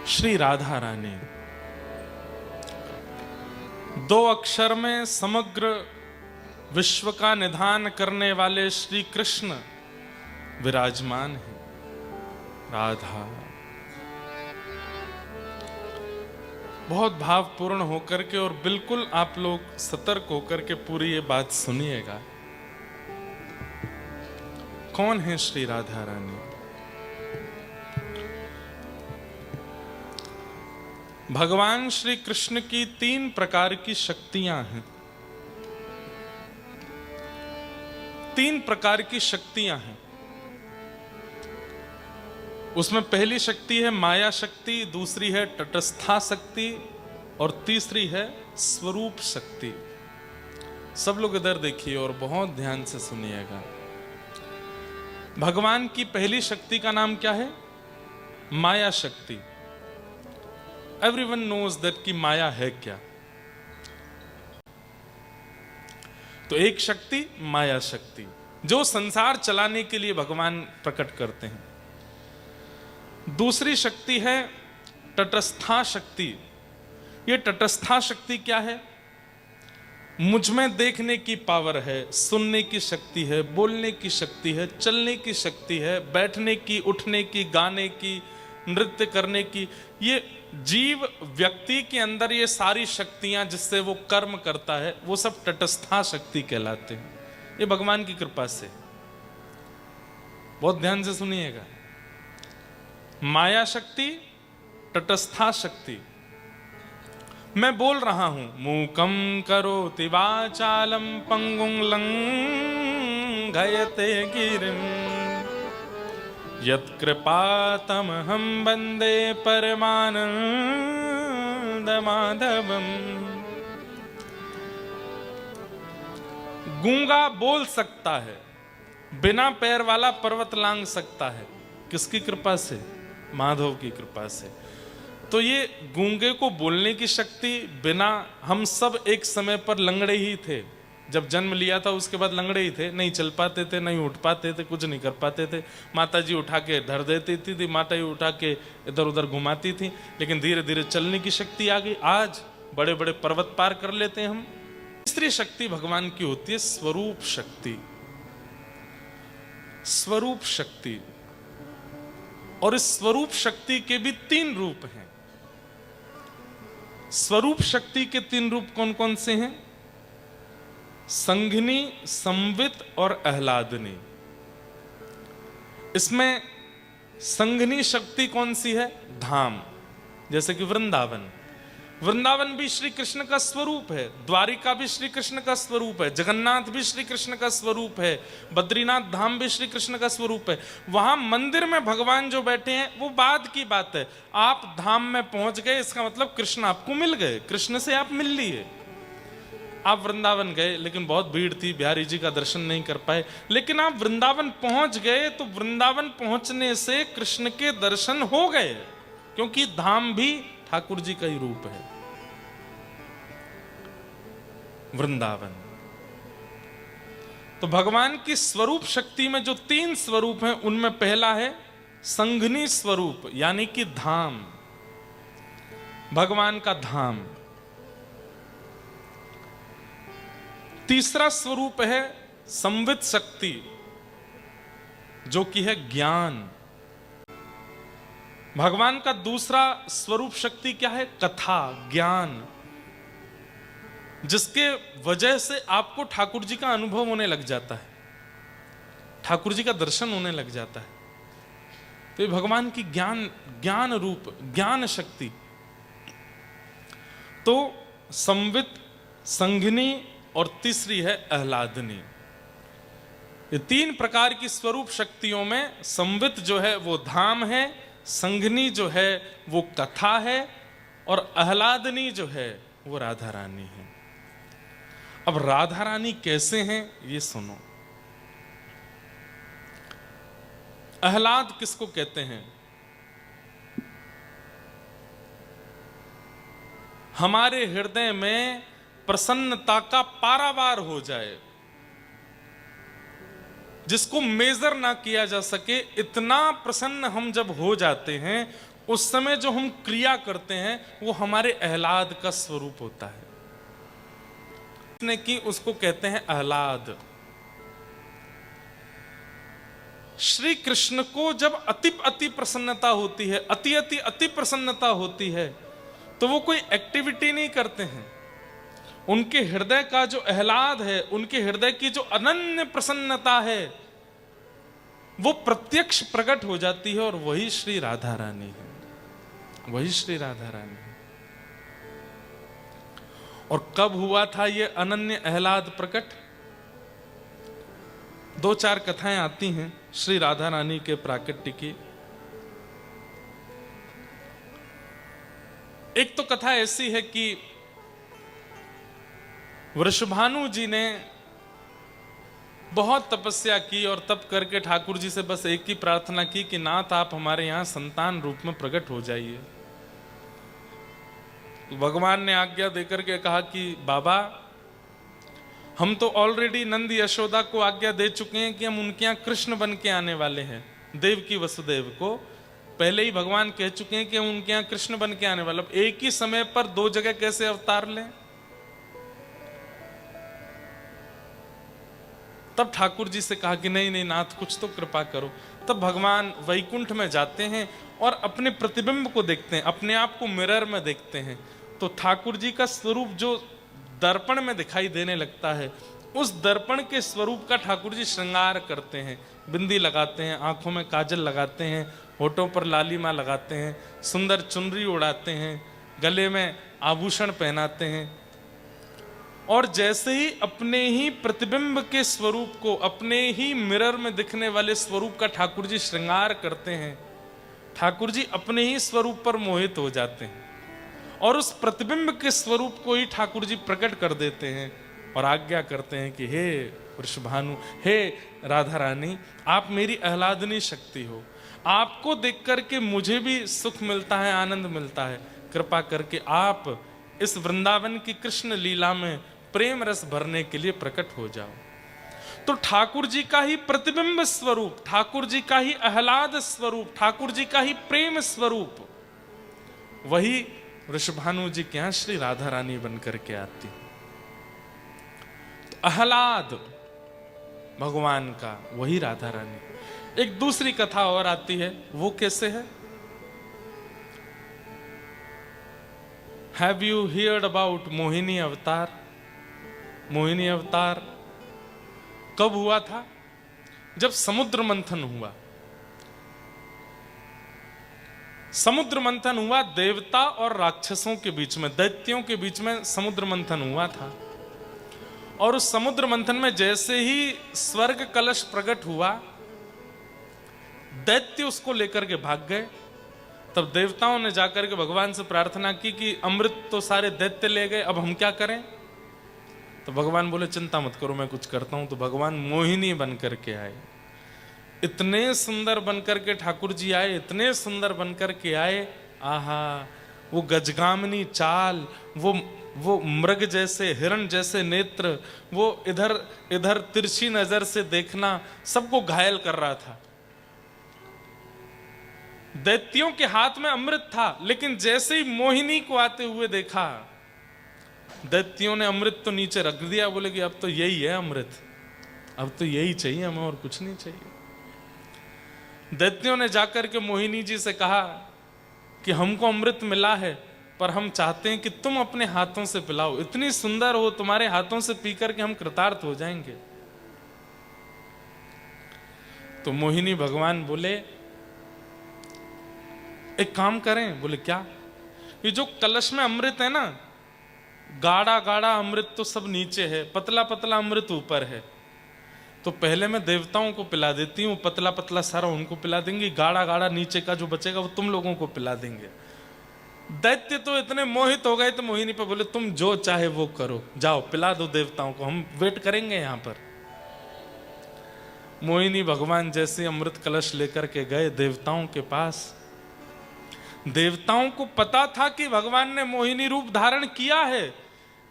श्री राधा रानी, दो अक्षर में समग्र विश्व का निधान करने वाले श्री कृष्ण विराजमान हैं। राधा बहुत भावपूर्ण होकर के, और बिल्कुल आप लोग सतर्क होकर के पूरी ये बात सुनिएगा। कौन है श्री राधा रानी? भगवान श्री कृष्ण की 3 प्रकार की शक्तियां हैं। 3 प्रकार की शक्तियां हैं। उसमें पहली शक्ति है माया शक्ति, दूसरी है तटस्था शक्ति, और तीसरी है स्वरूप शक्ति। सब लोग इधर देखिए और बहुत ध्यान से सुनिएगा। भगवान की पहली शक्ति का नाम क्या है? माया शक्ति। एवरीवन नोज दैट कि माया है क्या। तो एक शक्ति माया शक्ति, जो संसार चलाने के लिए भगवान प्रकट करते हैं। दूसरी शक्ति है तटस्था शक्ति। ये तटस्था शक्ति क्या है? मुझ में देखने की पावर है, सुनने की शक्ति है, बोलने की शक्ति है, चलने की शक्ति है, बैठने की, उठने की, गाने की, नृत्य करने की। ये जीव व्यक्ति के अंदर ये सारी शक्तियां जिससे वो कर्म करता है, वो सब तटस्था शक्ति कहलाते हैं। ये भगवान की कृपा से। बहुत ध्यान से सुनिएगा। माया शक्ति, तटस्था शक्ति। मैं बोल रहा हूं, मूकं करोति वाचालं पंगुं लंघयते गिरिं यत्कृपातमहं वन्दे परमानंदमाधवम्। गूंगा बोल सकता है, बिना पैर वाला पर्वत लांघ सकता है। किसकी कृपा से? माधव की कृपा से। तो ये गूंगे को बोलने की शक्ति, बिना, हम सब एक समय पर लंगड़े ही थे। जब जन्म लिया था उसके बाद लंगड़े ही थे, नहीं चल पाते थे, नहीं उठ पाते थे, कुछ नहीं कर पाते थे। माता जी उठा के धर देती थी, माता जी उठा के इधर उधर घुमाती थी, लेकिन धीरे धीरे चलने की शक्ति आ गई। आज बड़े बड़े पर्वत पार कर लेते हैं हम। तीसरी शक्ति भगवान की होती है स्वरूप शक्ति। स्वरूप शक्ति। और इस स्वरूप शक्ति के भी 3 रूप हैं। स्वरूप शक्ति के 3 रूप कौन कौन से हैं? संघिनी, संवित और आह्लादनी। इसमें संघिनी शक्ति कौन सी है? धाम, जैसे कि वृंदावन। वृंदावन भी श्री कृष्ण का स्वरूप है, द्वारिका भी श्री कृष्ण का स्वरूप है, जगन्नाथ भी श्री कृष्ण का स्वरूप है, बद्रीनाथ धाम भी श्री कृष्ण का स्वरूप है। वहां मंदिर में भगवान जो बैठे हैं वो बाद की बात है। आप धाम में पहुंच गए, इसका मतलब कृष्ण आपको मिल गए, कृष्ण से आप मिल लिए। आप वृंदावन गए, लेकिन बहुत भीड़ थी, बिहारी जी का दर्शन नहीं कर पाए, लेकिन आप वृंदावन पहुंच गए, तो वृंदावन पहुंचने से कृष्ण के दर्शन हो गए, क्योंकि धाम भी ठाकुर जी का ही रूप है। वृंदावन। तो भगवान की स्वरूप शक्ति में जो 3 स्वरूप हैं, उनमें पहला है संघिनी स्वरूप, यानी कि धाम, भगवान का धाम। तीसरा स्वरूप है संवित शक्ति, जो कि है ज्ञान। भगवान का दूसरा स्वरूप शक्ति क्या है? कथा, ज्ञान, जिसके वजह से आपको ठाकुर जी का अनुभव होने लग जाता है, ठाकुर जी का दर्शन होने लग जाता है। तो ये भगवान की ज्ञान रूप, ज्ञान शक्ति। तो संवित, संघिनी और तीसरी है आह्लादनी। ये 3 प्रकार की स्वरूप शक्तियों में संवित जो है वो धाम है, संघिनी जो है वो कथा है, और आह्लादनी जो है वो राधा रानी है। अब राधा रानी कैसे हैं ये सुनो। आह्लाद किसको कहते हैं? हमारे हृदय में प्रसन्नता का पारावार हो जाए, जिसको मेजर ना किया जा सके, इतना प्रसन्न हम जब हो जाते हैं उस समय जो हम क्रिया करते हैं वो हमारे आह्लाद का स्वरूप होता है। इसने की उसको कहते हैं आह्लाद। श्री कृष्ण को जब अति प्रसन्नता होती है, अति प्रसन्नता होती है, तो वो कोई एक्टिविटी नहीं करते हैं। उनके हृदय का जो आह्लाद है, उनके हृदय की जो अनन्य प्रसन्नता है, वो प्रत्यक्ष प्रकट हो जाती है, और वही श्री राधा रानी है, वही श्री राधा रानी है। और कब हुआ था ये अनन्य आह्लाद प्रकट? 2-4 कथाएं आती हैं श्री राधा रानी के प्राकट्य की। एक तो कथा ऐसी है कि वृषभानु जी ने बहुत तपस्या की, और तप करके ठाकुर जी से बस एक ही प्रार्थना की कि नाथ आप हमारे यहां संतान रूप में प्रकट हो जाइए। भगवान ने आज्ञा देकर के कहा कि बाबा, हम तो ऑलरेडी नंद यशोदा को आज्ञा दे चुके हैं कि हम उनके यहाँ कृष्ण बन के आने वाले हैं। देव की वसुदेव को पहले ही भगवान कह चुके हैं कि हम उनके यहाँ कृष्ण बन के आने वाले। अब एक ही समय पर 2 जगह कैसे अवतार लें? तब ठाकुर जी से कहा कि नहीं नहीं नाथ, कुछ तो कृपा करो। तब भगवान वैकुंठ में जाते हैं और अपने प्रतिबिंब को देखते हैं, अपने आप को मिरर में देखते हैं। तो ठाकुर जी का स्वरूप जो दर्पण में दिखाई देने लगता है, उस दर्पण के स्वरूप का ठाकुर जी श्रृंगार करते हैं। बिंदी लगाते हैं, आंखों में काजल लगाते हैं, होठों पर लालिमा लगाते हैं, सुंदर चुनरी उड़ाते हैं, गले में आभूषण पहनाते हैं। और जैसे ही अपने ही प्रतिबिंब के स्वरूप को, अपने ही मिरर में दिखने वाले स्वरूप का ठाकुर जी श्रृंगार करते हैं, ठाकुर जी अपने ही स्वरूप पर मोहित हो जाते हैं, और उस प्रतिबिंब के स्वरूप को ही ठाकुर जी प्रकट कर देते हैं और आज्ञा करते हैं कि हे वृषभानु, हे राधा रानी, आप मेरी आह्लादनी शक्ति हो। आपको देख करके मुझे भी सुख मिलता है, आनंद मिलता है। कृपा करके आप इस वृंदावन की कृष्ण लीला में प्रेम रस भरने के लिए प्रकट हो जाओ। तो ठाकुर जी का ही प्रतिबिंब स्वरूप, ठाकुर जी का ही आह्लाद स्वरूप, ठाकुर जी का ही प्रेम स्वरूप, वही वृषभानु जी के यहां श्री राधा रानी बनकर के आती। तो आह्लाद भगवान का, वही राधा रानी। एक दूसरी कथा और आती है, वो कैसे है? Have you heard about Mohini अवतार? मोहिनी अवतार कब हुआ था? जब समुद्र मंथन हुआ। समुद्र मंथन हुआ देवता और राक्षसों के बीच में, दैत्यों के बीच में समुद्र मंथन हुआ था। और उस समुद्र मंथन में जैसे ही स्वर्ग कलश प्रकट हुआ, दैत्य उसको लेकर के भाग गए। तब देवताओं ने जाकर के भगवान से प्रार्थना की कि अमृत तो सारे दैत्य ले गए, अब हम क्या करें? तो भगवान बोले चिंता मत करो, मैं कुछ करता हूं। तो भगवान मोहिनी बन करके आए। इतने सुंदर बनकर के ठाकुर जी आए, इतने सुंदर बनकर के आए, आहा, वो गजगामिनी चाल, वो मृग जैसे, हिरण जैसे नेत्र, वो इधर इधर तिरछी नजर से देखना, सबको घायल कर रहा था। दैत्यों के हाथ में अमृत था, लेकिन जैसे ही मोहिनी को आते हुए देखा, दैत्यों ने अमृत तो नीचे रख दिया। बोले कि अब तो यही है अमृत, अब तो यही चाहिए हमें, और कुछ नहीं चाहिए। दैत्यों ने जाकर के मोहिनी जी से कहा कि हमको अमृत मिला है, पर हम चाहते हैं कि तुम अपने हाथों से पिलाओ, इतनी सुंदर हो, तुम्हारे हाथों से पीकर के हम कृतार्थ हो जाएंगे। तो मोहिनी भगवान बोले एक काम करें। बोले क्या? ये जो कलश में अमृत है ना, गाढ़ा गाढ़ा अमृत तो सब नीचे है, पतला पतला अमृत ऊपर है। तो पहले मैं देवताओं को पिला देती हूँ, पतला पतला सारा उनको पिला देंगी, गाढ़ा गाढ़ा नीचे का जो बचेगा वो तुम लोगों को पिला देंगे। दैत्य तो इतने मोहित हो गए, तो मोहिनी पे बोले तुम जो चाहे वो करो, जाओ पिला दो देवताओं को, हम वेट करेंगे यहाँ पर। मोहिनी भगवान जैसे अमृत कलश लेकर के गए देवताओं के पास। देवताओं को पता था कि भगवान ने मोहिनी रूप धारण किया है,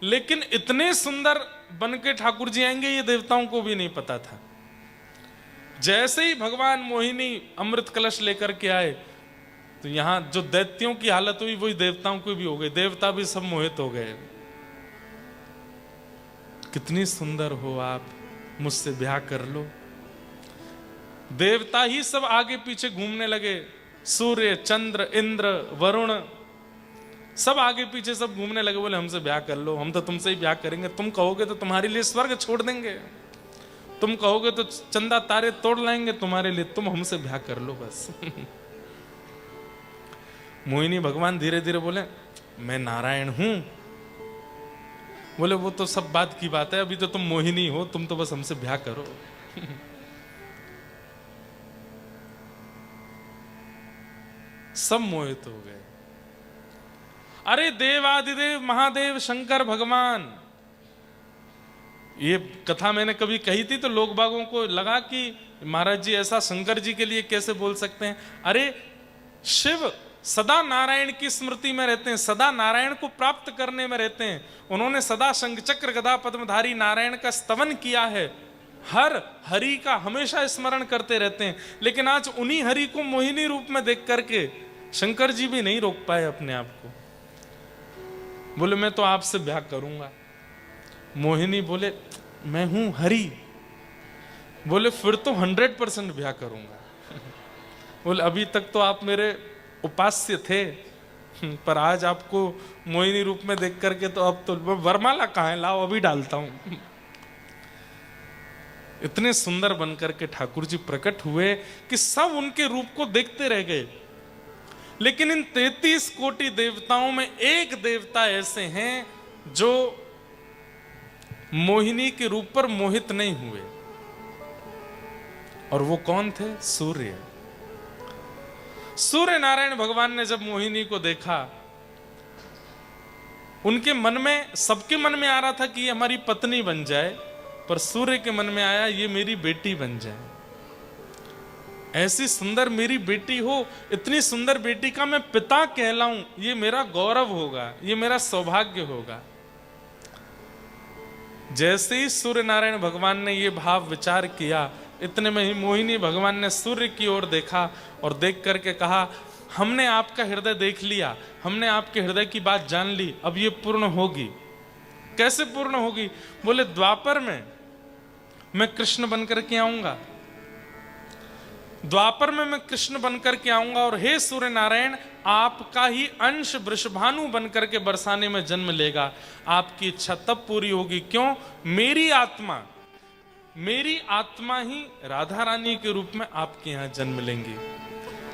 लेकिन इतने सुंदर बन के ठाकुर जी आएंगे ये देवताओं को भी नहीं पता था। जैसे ही भगवान मोहिनी अमृत कलश लेकर के आए, तो यहां जो दैत्यों की हालत हुई वही देवताओं की भी हो गई, देवता भी सब मोहित हो गए। कितनी सुंदर हो आप, मुझसे ब्याह कर लो। देवता ही सब आगे पीछे घूमने लगे, सूर्य, चंद्र, इंद्र, वरुण सब आगे पीछे सब घूमने लगे, बोले हमसे ब्याह कर लो, हम तो तुमसे ही ब्याह करेंगे, तुम कहोगे तो तुम्हारे लिए स्वर्ग छोड़ देंगे, तुम कहोगे तो चंदा तारे तोड़ लाएंगे तुम्हारे लिए, तुम हमसे ब्याह कर लो बस। मोहिनी भगवान धीरे धीरे बोले मैं नारायण हूं। बोले वो तो सब बात की बात है, अभी तो तुम मोहिनी हो, तुम तो बस हमसे ब्याह करो। सब मोहित हो गए। अरे देवादिदेव महादेव शंकर भगवान, ये कथा मैंने कभी कही थी तो लोग बागों को लगा कि महाराज जी ऐसा शंकर जी के लिए कैसे बोल सकते हैं। अरे शिव सदा नारायण की स्मृति में रहते हैं, सदा नारायण को प्राप्त करने में रहते हैं। उन्होंने सदा शंख चक्र गदा पद्मधारी नारायण का स्तवन किया है, हर हरि का हमेशा स्मरण करते रहते हैं। लेकिन आज उन्हीं हरि को मोहिनी रूप में देख करके शंकर जी भी नहीं रोक पाए अपने आप को। बोले मैं तो आपसे ब्याह करूंगा। मोहिनी बोले मैं हूं हरि। बोले फिर तो 100% ब्याह करूंगा। बोले अभी तक तो आप मेरे उपास्य थे, पर आज आपको मोहिनी रूप में देख करके तो अब तो वरमाला कहाँ है, लाओ अभी डालता हूं। इतने सुंदर बनकर के ठाकुर जी प्रकट हुए कि सब उनके रूप को देखते रह गए। लेकिन इन 33 कोटि देवताओं में एक देवता ऐसे हैं जो मोहिनी के रूप पर मोहित नहीं हुए, और वो कौन थे? सूर्य। सूर्य नारायण भगवान ने जब मोहिनी को देखा, उनके मन में, सबके मन में आ रहा था कि ये हमारी पत्नी बन जाए, पर सूर्य के मन में आया ये मेरी बेटी बन जाए। ऐसी सुंदर मेरी बेटी हो, इतनी सुंदर बेटी का मैं पिता कहलाऊं, ये मेरा गौरव होगा, ये मेरा सौभाग्य होगा। जैसे ही सूर्य नारायण भगवान ने ये भाव विचार किया, इतने में ही मोहिनी भगवान ने सूर्य की ओर देखा और देख करके कहा हमने आपका हृदय देख लिया, हमने आपके हृदय की बात जान ली, अब ये पूर्ण होगी। कैसे पूर्ण होगी? बोले द्वापर में मैं कृष्ण बनकर के आऊंगा, द्वापर में मैं कृष्ण बनकर के आऊंगा, और हे सूर्य नारायण आपका ही अंश वृषभानु बनकर के बरसाने में जन्म लेगा। आपकी इच्छा तब पूरी होगी। क्यों? मेरी आत्मा ही राधा रानी के रूप में आपके यहां जन्म लेंगी।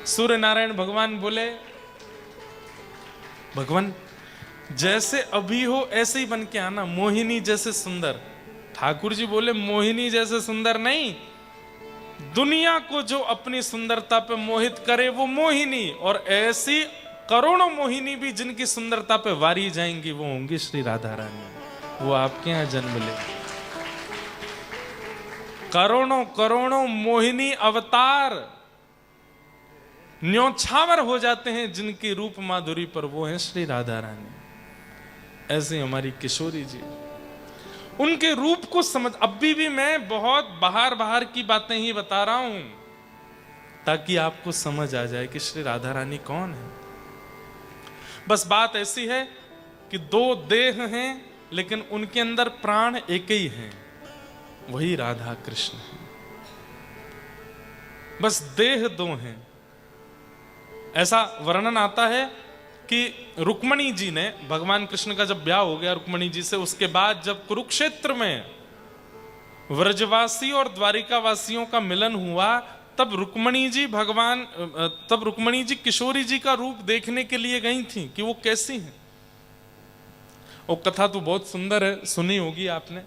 सूर्य नारायण भगवान बोले भगवान जैसे अभी हो ऐसे ही बन के आना, मोहिनी जैसे सुंदर। ठाकुर जी बोले मोहिनी जैसे सुंदर नहीं, दुनिया को जो अपनी सुंदरता पे मोहित करे वो मोहिनी, और ऐसी करोड़ों मोहिनी भी जिनकी सुंदरता पे वारी जाएंगी वो होंगी श्री राधा रानी, वो आपके यहां जन्म ले। करोड़ों करोड़ों मोहिनी अवतार न्योछावर हो जाते हैं जिनकी रूप माधुरी पर, वो है श्री राधा रानी। ऐसे हमारी किशोरी जी, उनके रूप को समझ, अभी भी मैं बहुत बाहर की बातें ही बता रहा हूं ताकि आपको समझ आ जाए कि श्री राधा रानी कौन है। बस बात ऐसी है कि दो देह हैं लेकिन उनके अंदर प्राण एक ही हैं, वही राधा कृष्ण है। बस देह दो हैं। ऐसा वर्णन आता है कि रुक्मणी जी ने, भगवान कृष्ण का जब ब्याह हो गया रुक्मणी जी से, उसके बाद जब कुरुक्षेत्र में व्रजवासी और द्वारिका वासियों का मिलन हुआ, तब रुक्मणी जी किशोरी जी का रूप देखने के लिए गई थी कि वो कैसी हैं। वो कथा तो बहुत सुंदर है, सुनी होगी आपने।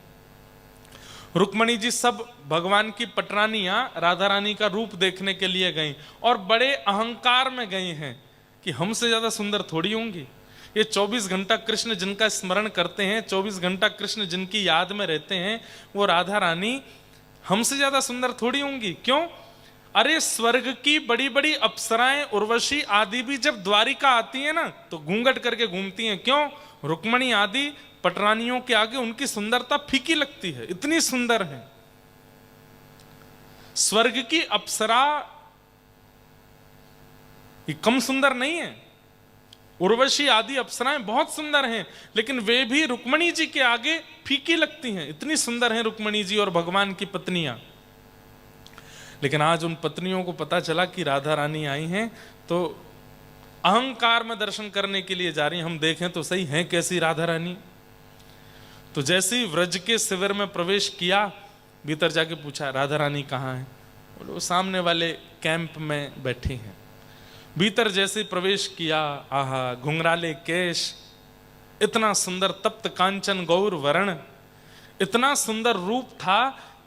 रुक्मणी जी सब भगवान की पटरानियां राधा रानी का रूप देखने के लिए गईं, और बड़े अहंकार में गई हैं कि हमसे ज्यादा सुंदर थोड़ी होंगी। ये 24 घंटा कृष्ण जिनका स्मरण करते हैं, 24 घंटा कृष्ण जिनकी याद में रहते हैं, वो राधा रानी हमसे ज्यादा सुंदर थोड़ी होंगी। क्यों? अरे स्वर्ग की बड़ी बड़ी अप्सराएं उर्वशी आदि भी जब द्वारिका आती है ना तो घूंघट करके घूमती हैं। क्यों? रुक्मणी आदि पटरानियों के आगे उनकी सुंदरता फीकी लगती है, इतनी सुंदर है। स्वर्ग की अप्सरा ये कम सुंदर नहीं है। उर्वशी आदि अप्सराएं बहुत सुंदर हैं, लेकिन वे भी रुक्मणी जी के आगे फीकी लगती हैं। इतनी सुंदर हैं रुक्मणी जी और भगवान की पत्नियां। लेकिन आज उन पत्नियों को पता चला कि राधा रानी आई हैं, तो अहंकार में दर्शन करने के लिए जा रही हैं। हम देखें तो सही हैं कैसी राधा रानी। तो जैसे ही व्रज के शिविर में प्रवेश किया, भीतर जाके पूछा राधा रानी कहाँ है? बोले वो सामने वाले कैंप में बैठी हैं। भीतर जैसे प्रवेश किया, आहा, घुंघराले केश, इतना सुंदर तप्त कांचन गौर वर्ण, इतना सुंदर रूप था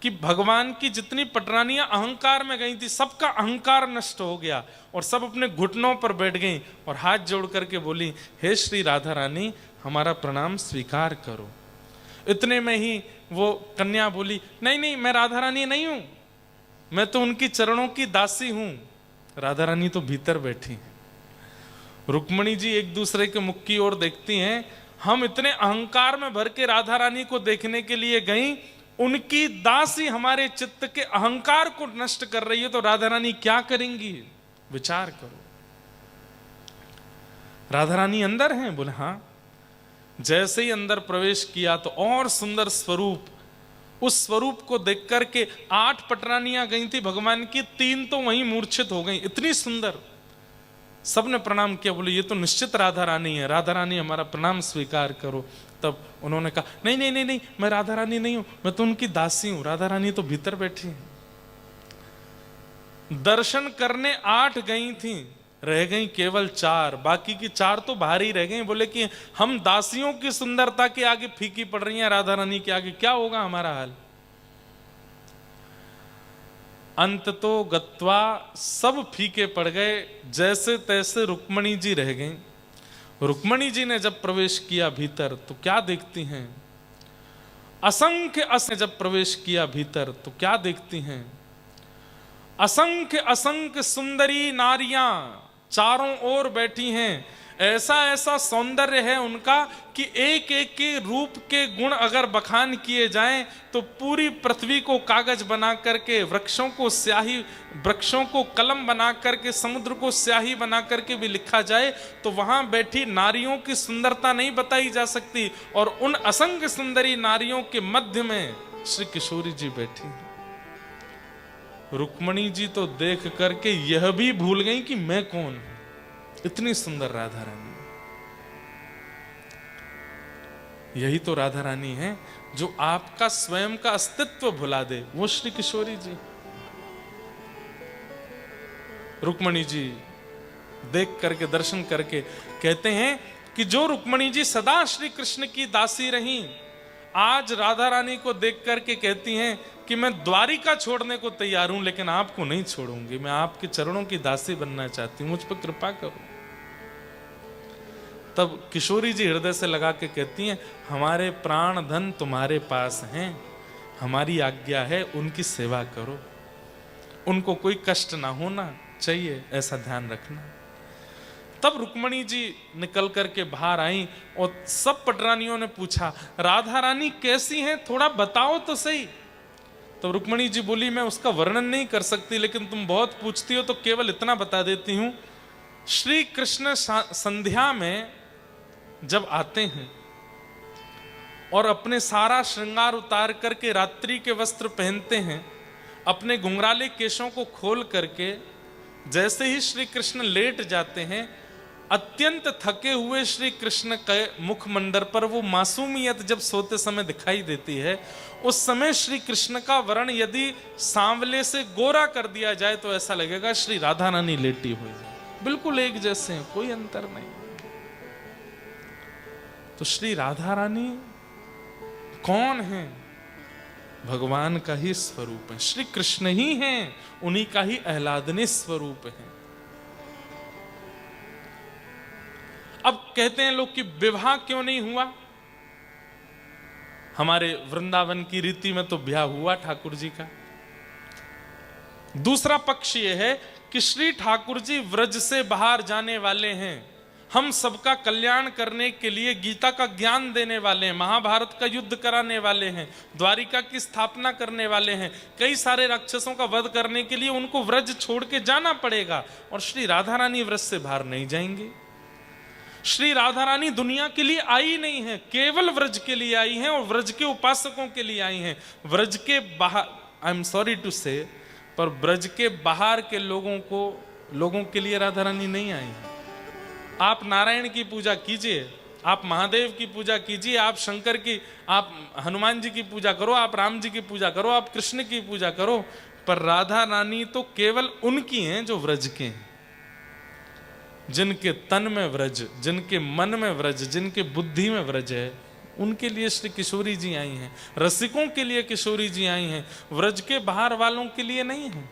कि भगवान की जितनी पटरानियां अहंकार में गई थी, सबका अहंकार नष्ट हो गया और सब अपने घुटनों पर बैठ गई और हाथ जोड़ करके बोली, हे श्री राधा रानी, हमारा प्रणाम स्वीकार करो। इतने में ही वो कन्या बोली, नहीं नहीं, मैं राधा रानी नहीं हूं, मैं तो उनकी चरणों की दासी हूं। राधा रानी तो भीतर बैठी हैं। रुक्मणी जी एक दूसरे के मुख की ओर देखती हैं। हम इतने अहंकार में भर के राधा रानी को देखने के लिए गई, उनकी दासी हमारे चित्त के अहंकार को नष्ट कर रही है, तो राधा रानी क्या करेंगी? विचार करो। राधा रानी अंदर हैं? बोले हाँ। जैसे ही अंदर प्रवेश किया तो और सुंदर स्वरूप, उस स्वरूप को देख करके 8 पटरानियां गई थी भगवान की, 3 तो वहीं मूर्छित हो गई, इतनी सुंदर। सबने प्रणाम किया, बोले ये तो निश्चित राधा रानी है, राधा रानी हमारा प्रणाम स्वीकार करो। तब उन्होंने कहा, नहीं नहीं नहीं नहीं, मैं राधा रानी नहीं हूं, मैं तो उनकी दासी हूं। राधा रानी तो भीतर बैठी है। दर्शन करने 8 गई थी, रह गई केवल 4, बाकी की 4 तो बाहर ही रह गई। बोले कि हम दासियों की सुंदरता के आगे फीकी पड़ रही हैं, राधा रानी के आगे क्या होगा हमारा हाल। अंत तो गत्वा सब फीके पड़ गए, जैसे तैसे रुक्मणी जी रह गईं। रुक्मणी जी ने जब प्रवेश किया भीतर तो क्या देखती हैं? असंख्य जब प्रवेश किया भीतर तो क्या देखती हैं? असंख्य असंख्य सुंदरी नारियां चारों ओर बैठी हैं। ऐसा ऐसा सौंदर्य है उनका कि एक एक के रूप के गुण अगर बखान किए जाएं तो पूरी पृथ्वी को कागज बना करके, वृक्षों को स्याही, वृक्षों को कलम बना करके, समुद्र को स्याही बना करके भी लिखा जाए तो वहां बैठी नारियों की सुंदरता नहीं बताई जा सकती। और उन असंख्य सुंदरी नारियों के मध्य में श्री किशोरी जी बैठी। रुक्मणी जी तो देख करके यह भी भूल गई कि मैं कौन हूं। इतनी सुंदर राधा रानी। यही तो राधा रानी है जो आपका स्वयं का अस्तित्व भुला दे, वो श्री किशोरी जी। रुक्मणी जी देख करके, दर्शन करके कहते हैं कि जो रुक्मणी जी सदा श्री कृष्ण की दासी रही, आज राधा रानी को देख करके कहती हैं कि मैं द्वारिका छोड़ने को तैयार हूं, लेकिन आपको नहीं छोड़ूंगी, मैं आपके चरणों की दासी बनना चाहती हूं, मुझ पर कृपा करो। तब किशोरी जी हृदय से लगा के कहती हैं, हमारे प्राण धन तुम्हारे पास हैं, हमारी आज्ञा है उनकी सेवा करो, उनको कोई कष्ट ना होना चाहिए, ऐसा ध्यान रखना। तब रुक्मणी जी निकल करके बाहर आई और सब पटरानियों ने पूछा, राधा रानी कैसी हैं, थोड़ा बताओ तो सही। तो रुक्मणी जी बोली, मैं उसका वर्णन नहीं कर सकती, लेकिन तुम बहुत पूछती हो तो केवल इतना बता देती हूं। श्री कृष्ण संध्या में जब आते हैं और अपने सारा श्रृंगार उतार करके रात्रि के वस्त्र पहनते हैं, अपने घुंघराले केशों को खोल करके जैसे ही श्री कृष्ण लेट जाते हैं, अत्यंत थके हुए श्री कृष्ण के मुखमंडल पर वो मासूमियत जब सोते समय दिखाई देती है, उस समय श्री कृष्ण का वर्ण यदि सांवले से गोरा कर दिया जाए तो ऐसा लगेगा श्री राधा रानी लेटी हुई है, बिल्कुल एक जैसे हैं, कोई अंतर नहीं। तो श्री राधा रानी कौन है? भगवान का ही स्वरूप है, श्री कृष्ण ही हैं, उन्हीं का ही आह्लादनीय स्वरूप है। अब कहते हैं लोग कि विवाह क्यों नहीं हुआ? हमारे वृंदावन की रीति में तो ब्याह हुआ ठाकुर जी का। दूसरा पक्ष यह है कि श्री ठाकुर जी व्रज से बाहर जाने वाले हैं, हम सबका कल्याण करने के लिए गीता का ज्ञान देने वाले हैं, महाभारत का युद्ध कराने वाले हैं, द्वारिका की स्थापना करने वाले हैं, कई सारे राक्षसों का वध करने के लिए उनको व्रज छोड़ के जाना पड़ेगा, और श्री राधा रानी व्रज से बाहर नहीं जाएंगे। श्री राधा रानी दुनिया के लिए आई नहीं है, केवल व्रज के लिए आई हैं और व्रज के उपासकों के लिए आई हैं। व्रज के बाहर, आई एम सॉरी टू से, पर ब्रज के बाहर के लोगों के लिए राधा रानी नहीं आई है। आप नारायण की पूजा कीजिए, आप महादेव की पूजा कीजिए, आप शंकर की, आप हनुमान जी की पूजा करो, आप राम जी की पूजा करो, आप कृष्ण की पूजा करो, पर राधा रानी तो केवल उनकी हैं जो व्रज के हैं, जिनके तन में व्रज, जिनके मन में व्रज, जिनके बुद्धि में व्रज है, उनके लिए श्री किशोरी जी आई हैं। रसिकों के लिए किशोरी जी आई हैं, व्रज के बाहर वालों के लिए नहीं है।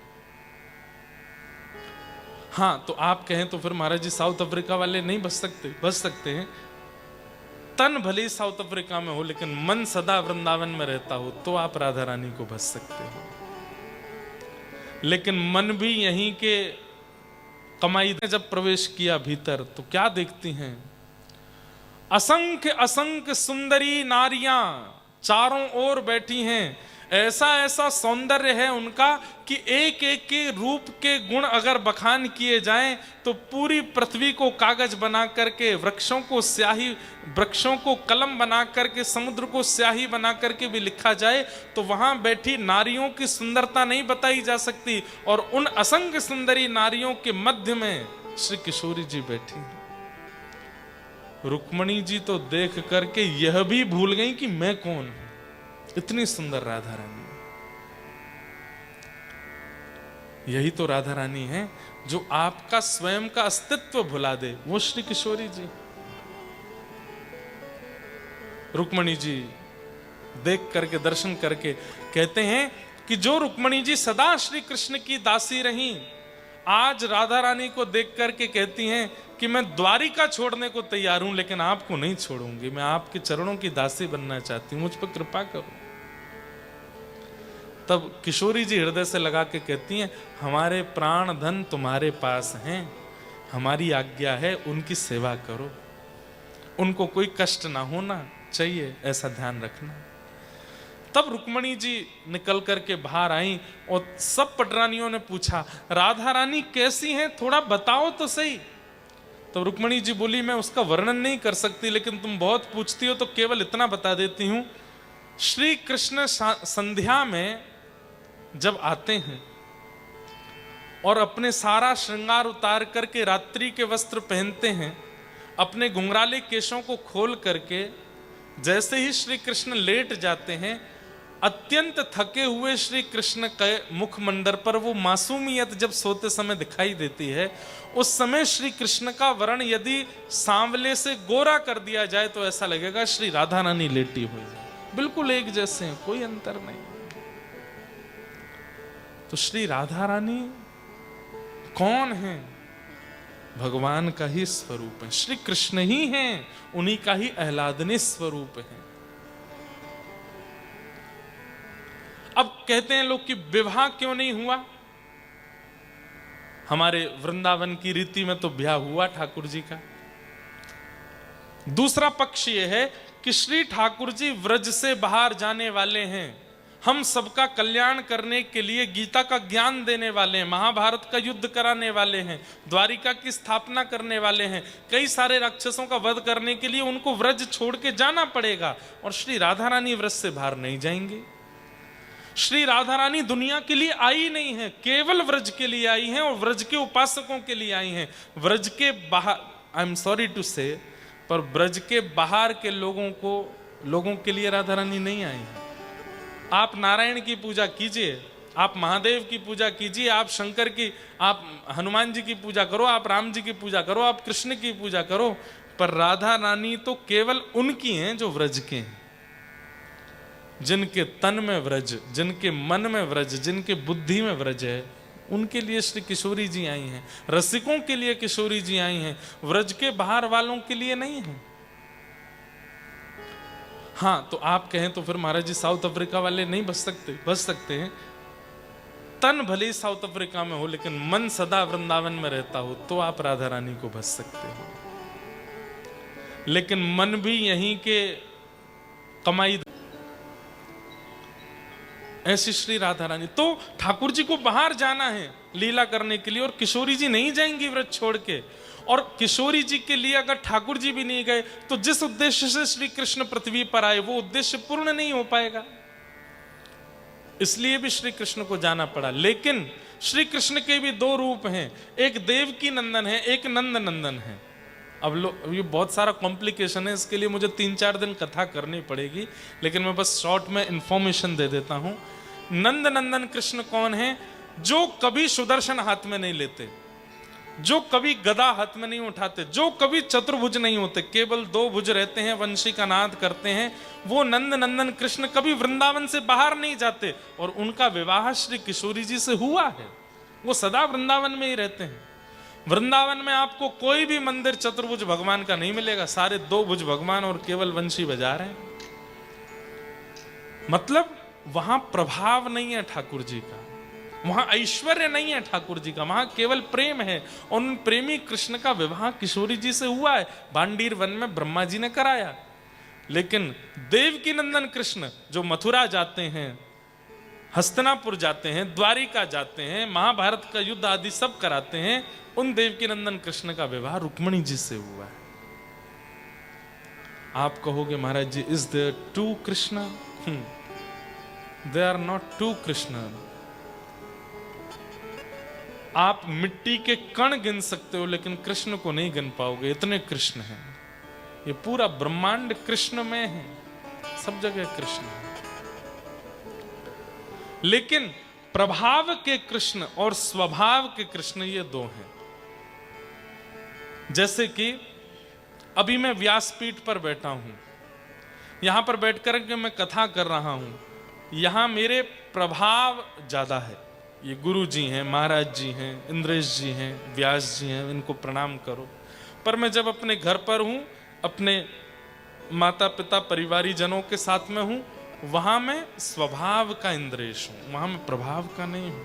हाँ, तो आप कहें तो फिर महाराज जी साउथ अफ्रीका वाले नहीं बच सकते हैं। तन भले ही साउथ अफ्रीका में हो, लेकिन मन सदा वृंदावन में रहता हो, तो आप राधा रानी को बच सकते हो। लेकिन मन भी यहीं के कमाई ने जब प्रवेश किया भीतर, तो क्या देखती हैं? असंख्य असंख्य सुंदरी नारियां चारों ओर बैठी हैं। ऐसा ऐसा सौंदर्य है उनका कि एक एक के रूप के गुण अगर बखान किए जाएं तो पूरी पृथ्वी को कागज बना करके, वृक्षों को स्याही, वृक्षों को कलम बना करके, समुद्र को स्याही बना करके भी लिखा जाए तो वहां बैठी नारियों की सुंदरता नहीं बताई जा सकती। और उन असंख्य सुंदरी नारियों के मध्य में श्री किशोरी जी बैठी। रुक्मणी जी तो देख करके यह भी भूल गई कि मैं कौन हूं। इतनी सुंदर राधा रानी। यही तो राधा रानी है जो आपका स्वयं का अस्तित्व भुला दे, वो श्री किशोरी जी। रुक्मणी जी देख करके, दर्शन करके कहते हैं कि जो रुक्मणी जी सदा श्री कृष्ण की दासी रहीं, आज राधा रानी को देख करके कहती हैं कि मैं द्वारिका छोड़ने को तैयार हूं, लेकिन आपको नहीं छोड़ूंगी, मैं आपके चरणों की दासी बनना चाहती हूं, मुझ पर कृपा करो। तब किशोरी जी हृदय से लगा के कहती हैं, हमारे प्राण धन तुम्हारे पास हैं, हमारी आज्ञा है उनकी सेवा करो, उनको कोई कष्ट ना होना चाहिए, ऐसा ध्यान रखना। तब रुक्मणी जी निकल करके बाहर आई और सब पटरानियों ने पूछा, राधा रानी कैसी हैं, थोड़ा बताओ तो सही। तो रुक्मणी जी बोली, मैं उसका वर्णन नहीं कर सकती, लेकिन तुम बहुत पूछती हो तो केवल इतना बता देती हूं। श्री कृष्ण संध्या में जब आते हैं और अपने सारा श्रृंगार उतार करके रात्रि के वस्त्र पहनते हैं, अपने घुंघराले केशों को खोल करके जैसे ही श्री कृष्ण लेट जाते हैं, अत्यंत थके हुए श्री कृष्ण के मुखमंडल पर वो मासूमियत जब सोते समय दिखाई देती है, उस समय श्री कृष्ण का वर्ण यदि सांवले से गोरा कर दिया जाए तो ऐसा लगेगा श्री राधा रानी लेटी हुई है, बिल्कुल एक जैसे हैं, कोई अंतर नहीं। तो श्री राधा रानी कौन है? भगवान का ही स्वरूप है, श्री कृष्ण ही हैं, उन्हीं का ही आह्लादनीय स्वरूप है। अब कहते हैं लोग कि विवाह क्यों नहीं हुआ? हमारे वृंदावन की रीति में तो ब्याह हुआ ठाकुर जी का। दूसरा पक्ष यह है कि श्री ठाकुर जी व्रज से बाहर जाने वाले हैं, हम सबका कल्याण करने के लिए गीता का ज्ञान देने वाले हैं, महाभारत का युद्ध कराने वाले हैं, द्वारिका की स्थापना करने वाले हैं, कई सारे राक्षसों का वध करने के लिए उनको व्रज छोड़ के जाना पड़ेगा, और श्री राधा रानी व्रज से बाहर नहीं जाएंगे। श्री राधा रानी दुनिया के लिए आई नहीं है, केवल व्रज के लिए आई हैं और व्रज के उपासकों के लिए आई हैं। व्रज के बाहर, आई एम सॉरी टू से, पर ब्रज के बाहर के लोगों के लिए राधा रानी नहीं आई है। आप नारायण की पूजा कीजिए, आप महादेव की पूजा कीजिए, आप शंकर की, आप हनुमान जी की पूजा करो, आप राम जी की पूजा करो, आप कृष्ण की पूजा करो, पर राधा रानी तो केवल उनकी हैं जो व्रज के हैं, जिनके तन में व्रज, जिनके मन में व्रज, जिनके बुद्धि में व्रज है, उनके लिए श्री किशोरी जी आई हैं। रसिकों के लिए किशोरी जी आई हैं, व्रज के बाहर वालों के लिए नहीं है। हाँ, तो आप कहें तो फिर महाराज जी साउथ अफ्रीका वाले नहीं बच सकते हैं। तन भले ही साउथ अफ्रीका में हो, लेकिन मन सदा वृंदावन में रहता हो, तो आप राधा रानी को बच सकते हो। लेकिन मन भी यहीं के कमाई। ऐसी श्री राधा रानी। तो ठाकुर जी को बाहर जाना है लीला करने के लिए, और किशोरी जी नहीं जाएंगी व्रत छोड़ के। और किशोरी जी के लिए अगर ठाकुर जी भी नहीं गए तो जिस उद्देश्य से श्री कृष्ण पृथ्वी पर आए वो उद्देश्य पूर्ण नहीं हो पाएगा। इसलिए भी श्री कृष्ण को जाना पड़ा। लेकिन श्री कृष्ण के भी दो रूप हैं, एक देवकी नंदन है, एक नंद नंदन है। अब ये बहुत सारा कॉम्प्लिकेशन है, इसके लिए मुझे 3-4 दिन कथा करनी पड़ेगी, लेकिन मैं बस शॉर्ट में इंफॉर्मेशन दे देता हूं। नंद नंदन कृष्ण कौन है? जो कभी सुदर्शन हाथ में नहीं लेते, जो कभी गदा हाथ में नहीं उठाते, जो कभी चतुर्भुज नहीं होते, केवल 2 भुज रहते हैं, वंशी का नाद करते हैं, वो नंद नंदन कृष्ण कभी वृंदावन से बाहर नहीं जाते। और उनका विवाह श्री किशोरी जी से हुआ है। वो सदा वृंदावन में ही रहते हैं। वृंदावन में आपको कोई भी मंदिर चतुर्भुज भगवान का नहीं मिलेगा, सारे 2 भुज भगवान और केवल वंशी बजा रहे हैं। मतलब वहां प्रभाव नहीं है ठाकुर जी का, वहां ऐश्वर्य नहीं है ठाकुर जी का, वहां केवल प्रेम है। और उन प्रेमी कृष्ण का विवाह किशोरी जी से हुआ है, बांडीर वन में ब्रह्मा जी ने कराया। लेकिन देवकी नंदन कृष्ण जो मथुरा जाते हैं, हस्तिनापुर जाते हैं, द्वारिका जाते हैं, महाभारत का युद्ध आदि सब कराते हैं, उन देवकी नंदन कृष्ण का विवाह रुक्मिणी जी से हुआ है। आप कहोगे महाराज जी, is there 2 Krishna? They are not 2 Krishna. आप मिट्टी के कण गिन सकते हो, लेकिन कृष्ण को नहीं गिन पाओगे, इतने कृष्ण हैं। ये पूरा ब्रह्मांड कृष्ण में है, सब जगह कृष्ण है। लेकिन प्रभाव के कृष्ण और स्वभाव के कृष्ण ये 2 हैं। जैसे कि अभी मैं व्यासपीठ पर बैठा हूं, यहां पर बैठकर के मैं कथा कर रहा हूं, यहां मेरे प्रभाव ज्यादा है। ये गुरु जी हैं, महाराज जी हैं, इंद्रेश जी हैं, व्यास जी हैं, इनको प्रणाम करो। पर मैं जब अपने घर पर हूं, अपने माता पिता परिवारी जनों के साथ में हूं, वहां मैं स्वभाव का इंद्रेश हूं, वहां मैं प्रभाव का नहीं हूं।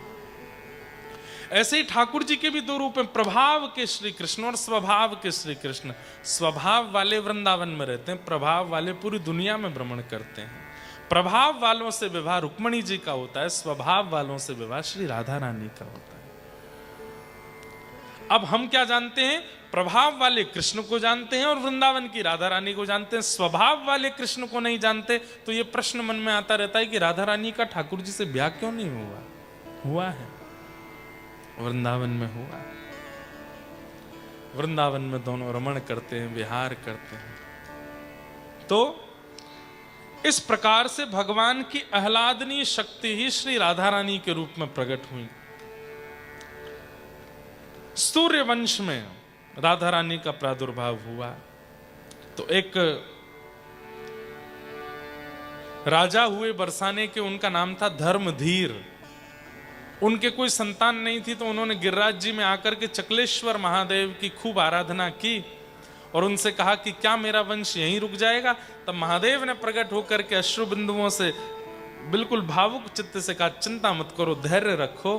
ऐसे ही ठाकुर जी के भी 2 रूप हैं, प्रभाव के श्री कृष्ण और स्वभाव के श्री कृष्ण। स्वभाव वाले वृंदावन में रहते हैं, प्रभाव वाले पूरी दुनिया में भ्रमण करते हैं। प्रभाव वालों से विवाह रुक्मिणी जी का होता है, स्वभाव वालों से विवाह श्री राधा रानी का होता है। अब हम क्या जानते हैं? प्रभाव वाले कृष्ण को जानते हैं और वृंदावन की राधा रानी को जानते हैं। स्वभाव वाले कृष्ण को नहीं जानते। तो ये प्रश्न मन में आता रहता है कि राधा रानी का ठाकुर जी से ब्याह क्यों नहीं हुआ? हुआ है, वृंदावन में हुआ है। वृंदावन में दोनों रमण करते हैं, विहार करते हैं। तो इस प्रकार से भगवान की आह्लादनीय शक्ति ही श्री राधा रानी के रूप में प्रकट हुई। सूर्य वंश में राधा रानी का प्रादुर्भाव हुआ। तो एक राजा हुए बरसाने के, उनका नाम था धर्मधीर। उनके कोई संतान नहीं थी, तो उन्होंने गिरिराज जी में आकर के चकलेश्वर महादेव की खूब आराधना की और उनसे कहा कि क्या मेरा वंश यहीं रुक जाएगा? तब महादेव ने प्रकट होकर के अश्रु बिंदुओं से बिल्कुल भावुक चित्त से कहा, चिंता मत करो, धैर्य रखो,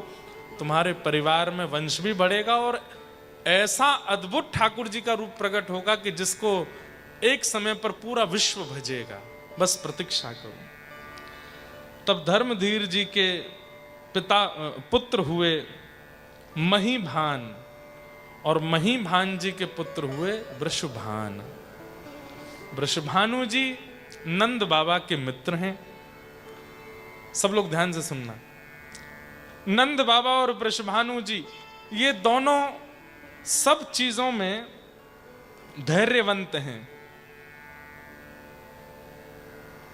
तुम्हारे परिवार में वंश भी बढ़ेगा और ऐसा अद्भुत ठाकुर जी का रूप प्रकट होगा कि जिसको एक समय पर पूरा विश्व भजेगा, बस प्रतीक्षा करो। तब धर्मधीर जी के पुत्र हुए महीभान और महीभान जी के पुत्र हुए वृषभान। वृषभानु जी नंद बाबा के मित्र हैं। सब लोग ध्यान से सुनना। नंद बाबा और वृषभानु जी ये दोनों सब चीजों में धैर्यवंत हैं,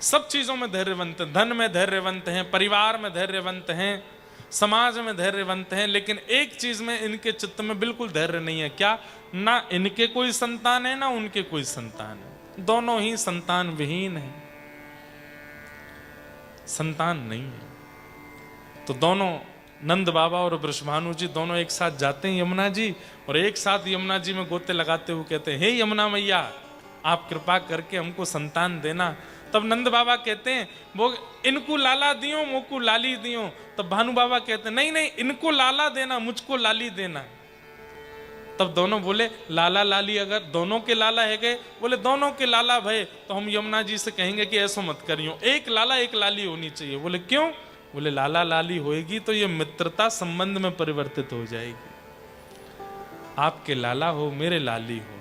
सब चीजों में धैर्यवंत हैं। धन में धैर्यवंत हैं, परिवार में धैर्यवंत हैं, समाज में धैर्यवंत हैं। लेकिन एक चीज में इनके चित्त में बिल्कुल धैर्य नहीं है। क्या? ना इनके कोई संतान है ना उनके कोई संतान है, दोनों ही संतान विहीन है, संतान नहीं है। तो दोनों नंद बाबा और वृषभानु जी दोनों एक साथ जाते हैं यमुना जी, और एक साथ यमुना जी में गोते लगाते हुए कहते हैं, हे यमुना मैया, आप कृपा करके हमको संतान देना। तब नंद बाबा कहते हैं, वो इनको लाला दियो मुझको लाली दियो। तब भानु बाबा कहते हैं, नहीं नहीं, इनको लाला देना मुझको लाली देना। तब दोनों बोले लाला लाली अगर दोनों के लाला है गए, बोले दोनों के लाला भय तो हम यमुना जी से कहेंगे कि ऐसा मत करियो, एक लाला एक लाली होनी चाहिए। बोले क्यों? बोले लाला लाली होएगी तो ये मित्रता संबंध में परिवर्तित हो जाएगी, आपके लाला हो मेरे लाली हो।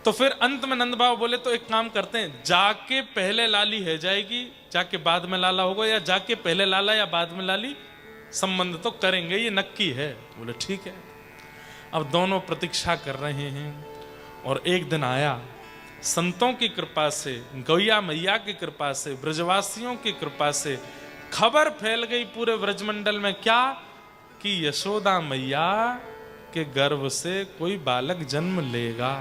तो फिर अंत में नंद बाबा बोले तो एक काम करते हैं, जाके पहले लाली है जाएगी, जाके बाद में लाला होगा, या जाके पहले लाला या बाद में लाली, संबंध तो करेंगे, ये नक्की है। बोले ठीक है। अब दोनों प्रतीक्षा कर रहे हैं और एक दिन आया, संतों की कृपा से, गौया मैया की कृपा से, ब्रजवासियों की कृपा से खबर फैल गई पूरे ब्रजमंडल में, क्या कि यशोदा मैया के गर्भ से कोई बालक जन्म लेगा।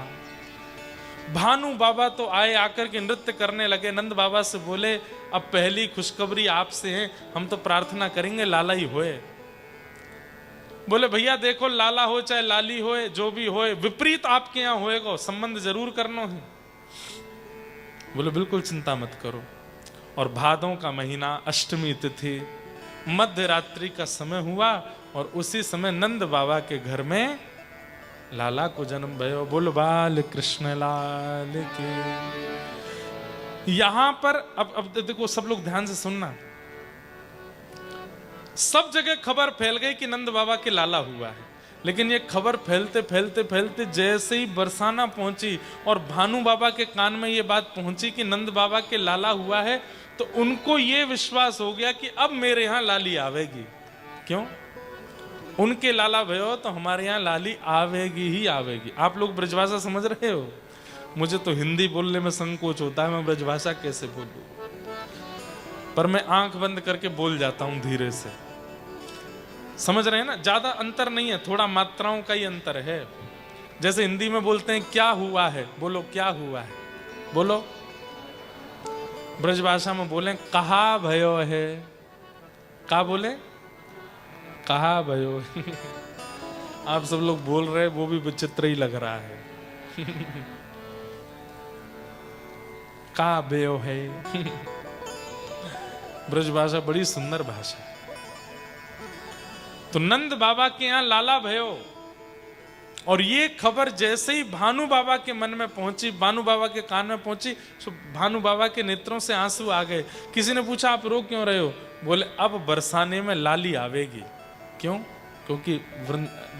भानु बाबा तो आए, आकर के नृत्य करने लगे। नंद बाबा से बोले अब पहली खुशखबरी आपसे है, हम तो प्रार्थना करेंगे लाला ही होए। बोले भैया देखो लाला हो चाहे लाली होए, जो भी होए, विपरीत आपके यहां होएगा, संबंध जरूर करना है। बोले बिल्कुल चिंता मत करो। और भादों का महीना, अष्टमी तिथि, मध्य रात्रि का समय हुआ और उसी समय नंद बाबा के घर में लाला को जन्म भयो। बोल बाल कृष्ण लाल के। यहां पर अब देखो सब लोग ध्यान से सुनना, सब जगह खबर फैल गई कि नंद बाबा के लाला हुआ है, लेकिन ये खबर फैलते फैलते फैलते जैसे ही बरसाना पहुंची और भानु बाबा के कान में ये बात पहुंची कि नंद बाबा के लाला हुआ है, तो उनको ये विश्वास हो गया कि अब मेरे यहां लाली आवेगी। क्यों? उनके लाला भयो तो हमारे यहाँ लाली आवेगी ही आवेगी। आप लोग ब्रजभाषा समझ रहे हो? मुझे तो हिंदी बोलने में संकोच होता है, मैं ब्रजभाषा कैसे बोलूं, पर मैं आंख बंद करके बोल जाता हूं धीरे से। समझ रहे हैं ना? ज्यादा अंतर नहीं है, थोड़ा मात्राओं का ही अंतर है। जैसे हिंदी में बोलते हैं क्या हुआ है, बोलो क्या हुआ है, बोलो। ब्रजभाषा में बोले कहा भयो है, का बोले कहा भयो। आप सब लोग बोल रहे वो भी विचित्र ही लग रहा है। का भयो है। ब्रजभाषा बड़ी सुंदर भाषा। तो नंद बाबा के यहां लाला भयो, और ये खबर जैसे ही भानु बाबा के मन में पहुंची, भानु बाबा के कान में पहुंची, तो भानु बाबा के नेत्रों से आंसू आ गए। किसी ने पूछा आप रो क्यों रहे हो? बोले अब बरसाने में लाली आवेगी। क्यों? क्योंकि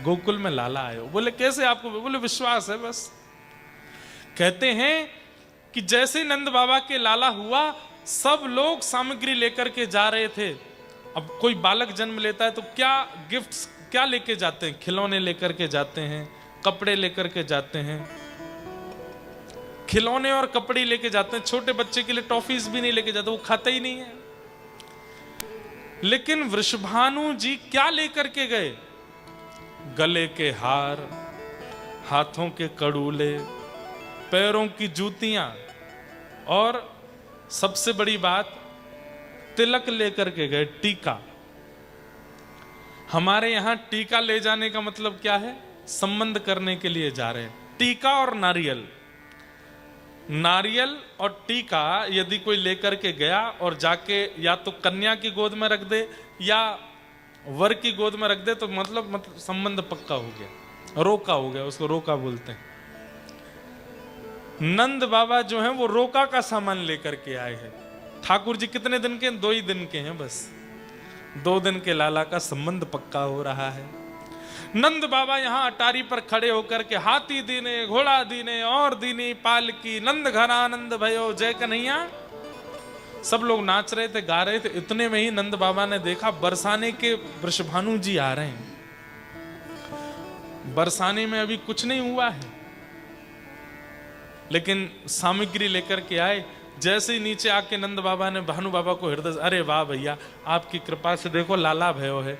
गोकुल में लाला आए हो। बोले कैसे आपको? बोले विश्वास है बस। कहते हैं कि जैसे नंद बाबा के लाला हुआ, सब लोग सामग्री लेकर के जा रहे थे। अब कोई बालक जन्म लेता है तो क्या गिफ्ट्स क्या लेके जाते हैं? खिलौने लेकर के जाते हैं, कपड़े लेकर के जाते हैं, खिलौने और कपड़े लेके जाते हैं। छोटे बच्चे के लिए टॉफीज भी नहीं लेके जाते, वो खाता ही नहीं है। लेकिन वृषभानु जी क्या लेकर के गए? गले के हार, हाथों के कड़ूले, पैरों की जूतियां, और सबसे बड़ी बात तिलक लेकर के गए, टीका। हमारे यहां टीका ले जाने का मतलब क्या है? संबंध करने के लिए जा रहे हैं। टीका और नारियल, नारियल और टीका यदि कोई लेकर के गया और जाके या तो कन्या की गोद में रख दे या वर की गोद में रख दे, तो मतलब संबंध पक्का हो गया, रोका हो गया, उसको रोका बोलते हैं। नंद बाबा जो हैं वो रोका का सामान लेकर के आए हैं। ठाकुर जी कितने दिन के? 2 ही दिन के हैं बस। 2 दिन के लाला का संबंध पक्का हो रहा है। नंद बाबा यहां अटारी पर खड़े होकर के हाथी दीने, घोड़ा दीने और दीनी पालकी, नंद घरानंद भयो जय कन्हैया, सब लोग नाच रहे थे, गा रहे थे। इतने में ही नंद बाबा ने देखा बरसाने के वृषभानु जी आ रहे हैं। बरसाने में अभी कुछ नहीं हुआ है, लेकिन सामग्री लेकर के आए। जैसे ही नीचे आके नंद बाबा ने भानु बाबा को हृदय, अरे वाह भैया आपकी कृपा से देखो लाला भयो है।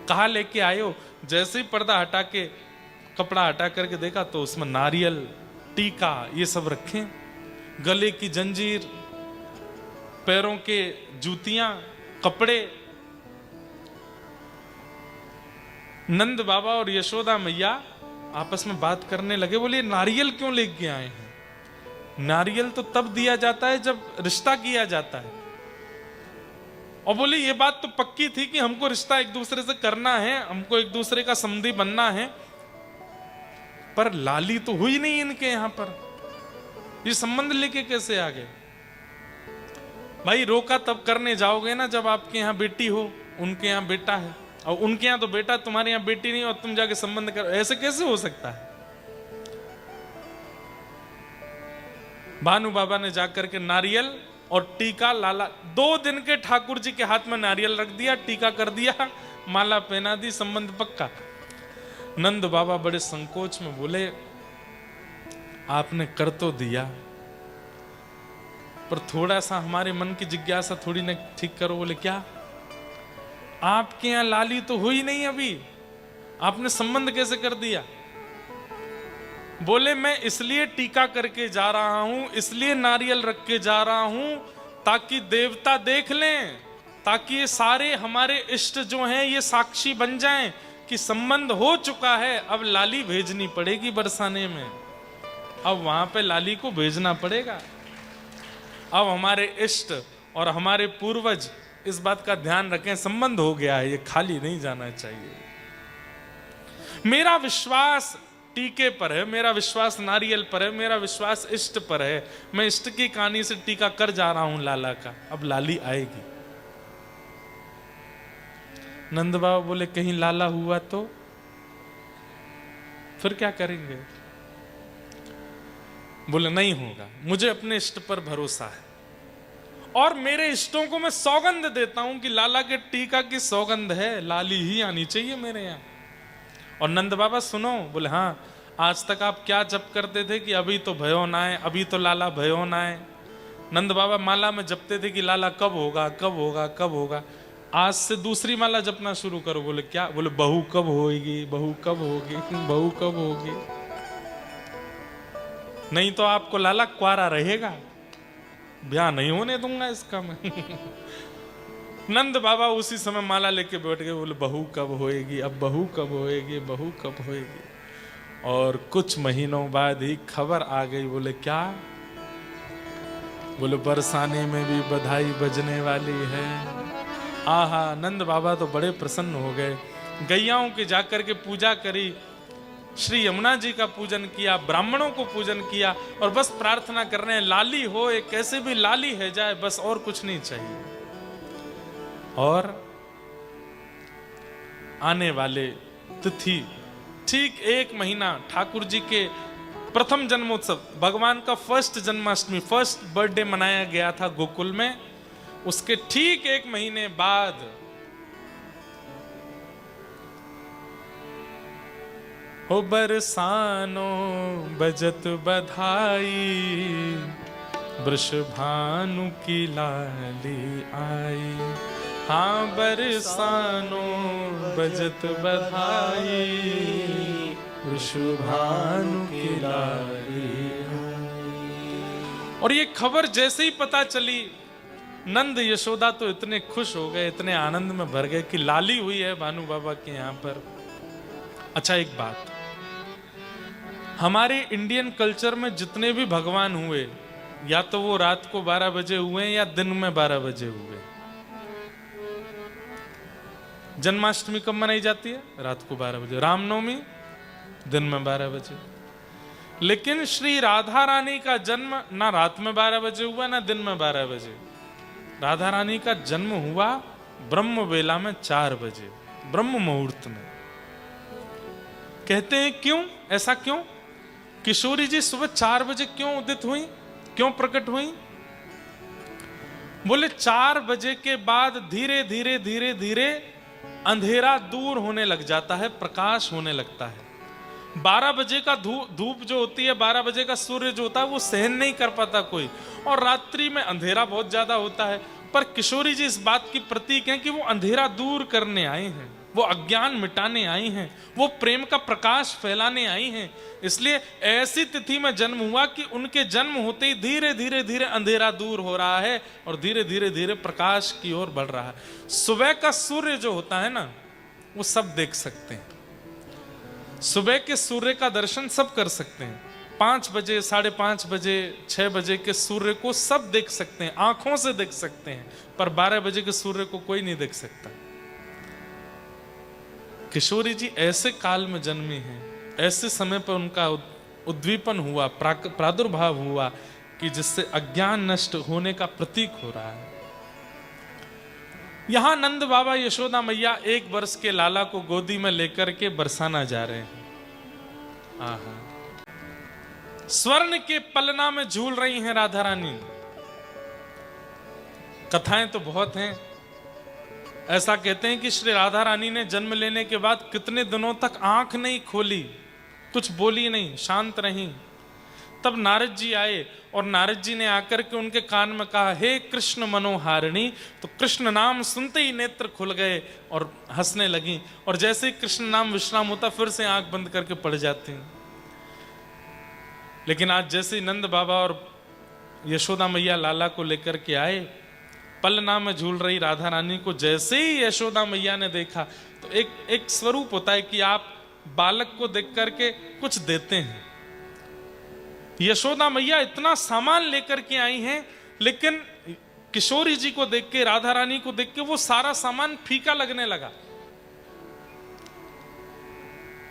कहा लेके आए हो? जैसे ही पर्दा हटा के, कपड़ा हटा करके देखा तो उसमें नारियल, टीका, ये सब रखे, गले की जंजीर, पैरों के जूतियां, कपड़े। नंद बाबा और यशोदा मैया आपस में बात करने लगे। बोले नारियल क्यों लेके आए हैं? नारियल तो तब दिया जाता है जब रिश्ता किया जाता है। और बोले ये बात तो पक्की थी कि हमको रिश्ता एक दूसरे से करना है, हमको एक दूसरे का समधी बनना है, पर लाली तो हुई नहीं इनके यहां पर, ये संबंध लेके कैसे आ गए? भाई रोका तब करने जाओगे ना जब आपके यहाँ बेटी हो, उनके यहाँ बेटा है, और उनके यहाँ तो बेटा, तुम्हारे यहाँ बेटी नहीं, और तुम जाके संबंध कर, ऐसे कैसे हो सकता है? भानु बाबा ने जाकर के नारियल और टीका लाला, 2 दिन के ठाकुर जी के हाथ में नारियल रख दिया, टीका कर दिया, माला पहना दी, संबंध पक्का। नंद बाबा बड़े संकोच में बोले, आपने कर तो दिया, पर थोड़ा सा हमारे मन की जिज्ञासा थोड़ी ना ठीक करो। बोले क्या? आपके यहां लाली तो हुई नहीं अभी, आपने संबंध कैसे कर दिया? बोले मैं इसलिए टीका करके जा रहा हूं, इसलिए नारियल रख के जा रहा हूं, ताकि देवता देख लें, ताकि ये सारे हमारे इष्ट जो हैं ये साक्षी बन जाएं कि संबंध हो चुका है, अब लाली भेजनी पड़ेगी बरसाने में, अब वहां पे लाली को भेजना पड़ेगा। अब हमारे इष्ट और हमारे पूर्वज इस बात का ध्यान रखें, संबंध हो गया है, ये खाली नहीं जाना चाहिए। मेरा विश्वास टीके पर है, मेरा विश्वास नारियल पर है, मेरा विश्वास इष्ट पर है, मैं इष्ट की कहानी से टीका कर जा रहा हूं लाला का, अब लाली आएगी। नंद बाबा बोले कहीं लाला हुआ तो फिर क्या करेंगे? बोले नहीं होगा, मुझे अपने इष्ट पर भरोसा है, और मेरे इष्टों को मैं सौगंध देता हूं कि लाला के टीका की सौगंध है, लाली ही आनी चाहिए मेरे यहां। और नंद बाबा सुनो, बोले हाँ, आज तक आप क्या जप करते थे कि अभी तो भयो ना आए, अभी तो लाला भयो ना आए। नंद बाबा माला में जपते थे कि लाला कब होगा, कब होगा, कब होगा। आज से दूसरी माला जपना शुरू करो। बोले क्या? बोले बहू कब होगी, बहू कब होगी, बहू कब होगी, नहीं तो आपको लाला क्वारा रहेगा, ब्याह नहीं होने दूंगा इसका मैं। नंद बाबा उसी समय माला लेके बैठ गए। बोले बहू कब होएगी, अब बहू कब होएगी, बहू कब होएगी। और कुछ महीनों बाद ही खबर आ गई। बोले क्या? बोले बरसाने में भी बधाई बजने वाली है। आहा, नंद बाबा तो बड़े प्रसन्न हो गए। गैयाओं की जाकर के पूजा करी, श्री यमुना जी का पूजन किया, ब्राह्मणों को पूजन किया, और बस प्रार्थना कर रहे हैं लाली हो, एक कैसे भी लाली है जाए, बस और कुछ नहीं चाहिए। और आने वाले तिथि ठीक 1 महीना ठाकुर जी के प्रथम जन्मोत्सव, भगवान का फर्स्ट जन्माष्टमी, फर्स्ट बर्थडे मनाया गया था गोकुल में। उसके ठीक 1 महीने बाद हो बरसानो बजत बधाई, वृषभानु की लाली आई। हाँ बरसानो बजत बधाई, वृषभानु की लाली आई। और ये खबर जैसे ही पता चली, नंद यशोदा तो इतने खुश हो गए, इतने आनंद में भर गए कि लाली हुई है भानु बाबा के यहाँ पर। अच्छा एक बात, हमारे इंडियन कल्चर में जितने भी भगवान हुए, या तो वो रात को 12 बजे हुए या दिन में 12 बजे हुए। जन्माष्टमी कब मनाई जाती है? रात को 12 बजे। रामनवमी दिन में 12 बजे। लेकिन श्री राधा रानी का जन्म ना रात में 12 बजे हुआ ना दिन में 12 बजे। राधा रानी का जन्म हुआ ब्रह्म वेला में 4 बजे, ब्रह्म मुहूर्त में। कहते हैं क्यों, ऐसा क्यों? किशोरी जी सुबह 4 बजे क्यों उदित हुई, क्यों प्रकट हुई? बोले 4 बजे के बाद धीरे धीरे धीरे धीरे अंधेरा दूर होने लग जाता है, प्रकाश होने लगता है। 12 बजे का धूप जो होती है, 12 बजे का सूर्य जो होता है, वो सहन नहीं कर पाता कोई, और रात्रि में अंधेरा बहुत ज्यादा होता है। पर किशोरी जी इस बात की प्रतीक हैं कि वो अंधेरा दूर करने आए हैं, वो अज्ञान मिटाने आई हैं, वो प्रेम का प्रकाश फैलाने आई हैं। इसलिए ऐसी तिथि में जन्म हुआ कि उनके जन्म होते ही धीरे धीरे धीरे अंधेरा दूर हो रहा है और धीरे धीरे धीरे प्रकाश की ओर बढ़ रहा है। सुबह का सूर्य जो होता है ना, वो सब देख सकते हैं। सुबह के सूर्य का दर्शन सब कर सकते हैं। 5 बजे, 5:30 बजे, 6 बजे के सूर्य को सब देख सकते हैं, आंखों से देख सकते हैं। पर 12 बजे के सूर्य को कोई नहीं देख सकता। किशोरी जी ऐसे काल में जन्मी हैं ऐसे समय पर उनका उद्दीपन हुआ, प्रादुर्भाव हुआ कि जिससे अज्ञान नष्ट होने का प्रतीक हो रहा है। यहां नंद बाबा यशोदा मैया 1 वर्ष के लाला को गोदी में लेकर के बरसाना जा रहे हैं। आहा, स्वर्ण के पलना में झूल रही हैं राधा रानी। कथाएं तो बहुत हैं। ऐसा कहते हैं कि श्री राधा रानी ने जन्म लेने के बाद कितने दिनों तक आंख नहीं खोली, कुछ बोली नहीं, शांत रही। तब नारद जी आए और नारद जी ने आकर के उनके कान में कहा, हे कृष्ण मनोहारिणी। तो कृष्ण नाम सुनते ही नेत्र खुल गए और हंसने लगी, और जैसे ही कृष्ण नाम विश्राम होता फिर से आंख बंद करके पड़ जाती हैं। लेकिन आज जैसे ही नंद बाबा और यशोदा मैया लाला को लेकर के आए, पलना में झूल रही राधा रानी को जैसे ही यशोदा मैया ने देखा, तो एक स्वरूप होता है कि आप बालक को देख करके कुछ देते हैं। यशोदा मैया इतना सामान लेकर के आई हैं, लेकिन किशोरी जी को देख के, राधा रानी को देख के वो सारा सामान फीका लगने लगा।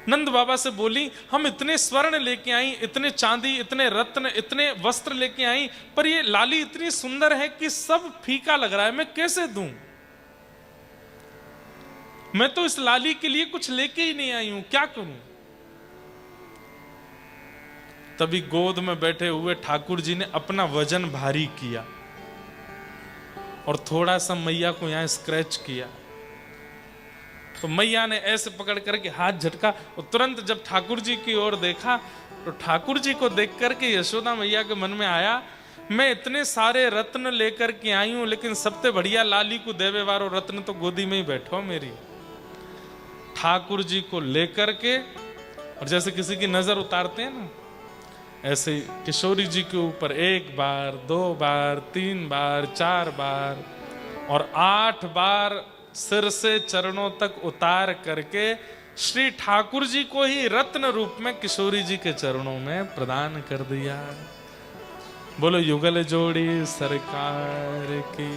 नंद बाबा से बोली, हम इतने स्वर्ण लेके आई, इतने चांदी, इतने रत्न, इतने वस्त्र लेके आई, पर ये लाली इतनी सुंदर है कि सब फीका लग रहा है, मैं कैसे दूं? मैं तो इस लाली के लिए कुछ लेके ही नहीं आई हूं, क्या करूं? तभी गोद में बैठे हुए ठाकुर जी ने अपना वजन भारी किया और थोड़ा सा मैया को यहां स्क्रैच किया। तो मैया ने ऐसे पकड़ करके हाथ झटका, और तुरंत जब ठाकुर जी की ओर देखा तो ठाकुर जी को देख करके यशोदा मैया के मन में आया, मैं इतने सारे रत्न लेकर के आई हूं, लेकिन सबसे बढ़िया लाली को देवे वारो रत्न तो गोदी में ही बैठो मेरी। ठाकुर जी को लेकर के, और जैसे किसी की नजर उतारते हैं ना, ऐसे किशोरी जी के ऊपर 1 बार, 2 बार, 3 बार, 4 बार और 8 बार सिर से चरणों तक उतार करके श्री ठाकुर जी को ही रत्न रूप में किशोरी जी के चरणों में प्रदान कर दिया। बोलो युगल जोड़ी सरकार की।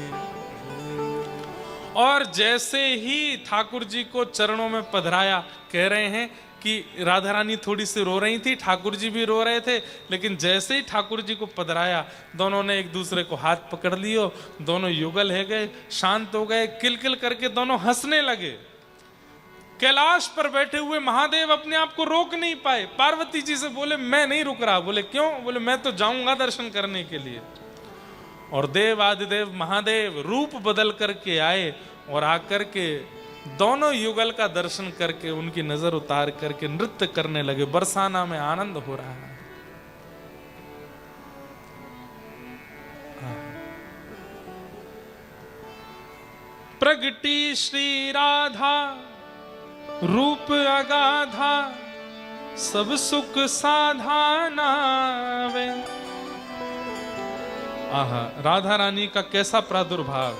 और जैसे ही ठाकुर जी को चरणों में पधराया, कह रहे हैं कि राधा रानी थोड़ी सी रो रही थी, ठाकुर जी भी रो रहे थे, लेकिन जैसे ही ठाकुर जी को पधराया, दोनों ने एक दूसरे को हाथ पकड़ लियो, दोनों युगल है गए, शांत हो गए, किलकिल करके दोनों हंसने लगे। कैलाश पर बैठे हुए महादेव अपने आप को रोक नहीं पाए। पार्वती जी से बोले, मैं नहीं रुक रहा। बोले क्यों? बोले मैं तो जाऊंगा दर्शन करने के लिए। और देव आदिदेव महादेव रूप बदल करके आए और आकर के दोनों युगल का दर्शन करके उनकी नजर उतार करके नृत्य करने लगे। बरसाना में आनंद हो रहा है। प्रगटी श्री राधा रूप अगाधा, सब सुख साधाना वे। आहा, राधा रानी का कैसा प्रादुर्भाव,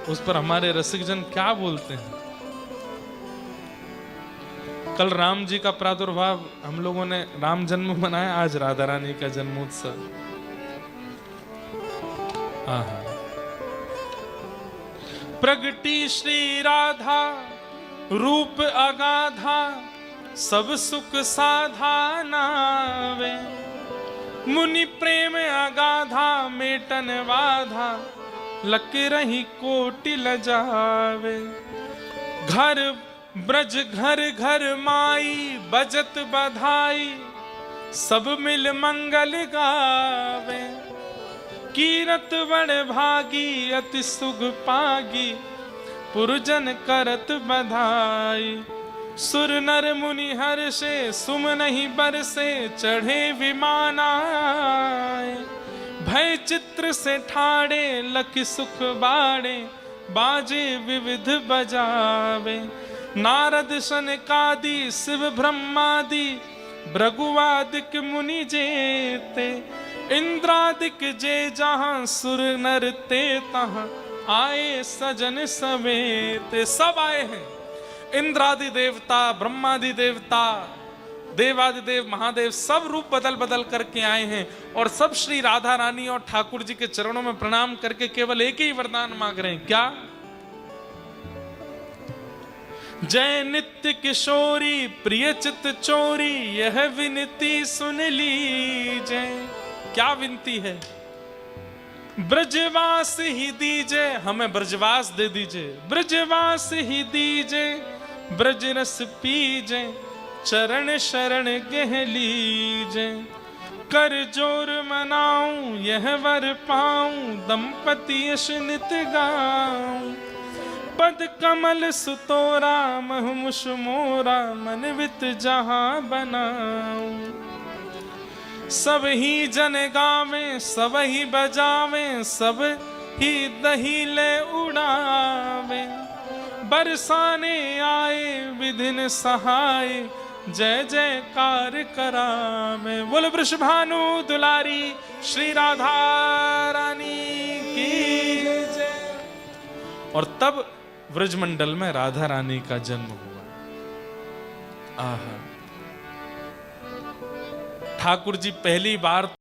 उस पर हमारे रसिक जन क्या बोलते हैं। कल राम जी का प्रादुर्भाव, हम लोगों ने राम जन्म मनाया, आज राधा रानी का जन्मोत्सव। प्रगटी श्री राधा रूप अगाधा, सब सुख साधाना वे। मुनि प्रेम अगाधा मेटन बाधा, लक रही कोटि लजावे। घर ब्रज घर घर माई बजत बधाई, सब मिल मंगल गावे। कीरत बड़ भागी अति सुख पागी, पुरजन करत बधाई। सुर नर मुनि हर्षे सुम नहीं बरसे, चढ़े विमाना भय चित्र से ठाड़े। लख सुख बाड़े बाजे विविध बजावे। नारद सनकादि शिव ब्रह्मादि, भृगुवादिक मुनि जेते। इंद्रादिक जे जहां सुर नर ते तहां, आए सजन सवेते। सब आए हैं, इंद्रादि देवता, ब्रह्मादि देवता, देवादिदेव महादेव, सब रूप बदल बदल करके आए हैं। और सब श्री राधा रानी और ठाकुर जी के चरणों में प्रणाम करके केवल एक ही वरदान मांग रहे हैं। क्या? जय नित्य किशोरी प्रिय चित चोरी, यह विनती सुन लीजय। क्या विनती है? ब्रजवास ही दीजिए, हमें ब्रजवास दे दीजिए, ब्रजवास ही दीजिए, ब्रज रस पीजे, चरण शरण गह लीजे। कर जोर मनाऊं यह वर पाऊं, दंपति यश नित गाऊं। पद कमल सुतोरा महमुष मोरा, मन वित जहां बनाऊं। सब ही जन गावें सब ही बजावें, सब ही दहीले उड़ावें। बरसाने आए विधिन सहाय, जय जयकार करावे। बोल वृषभानु दुलारी श्री राधा रानी की जय। और तब व्रजमंडल में राधा रानी का जन्म हुआ। आहा, ठाकुर जी पहली बार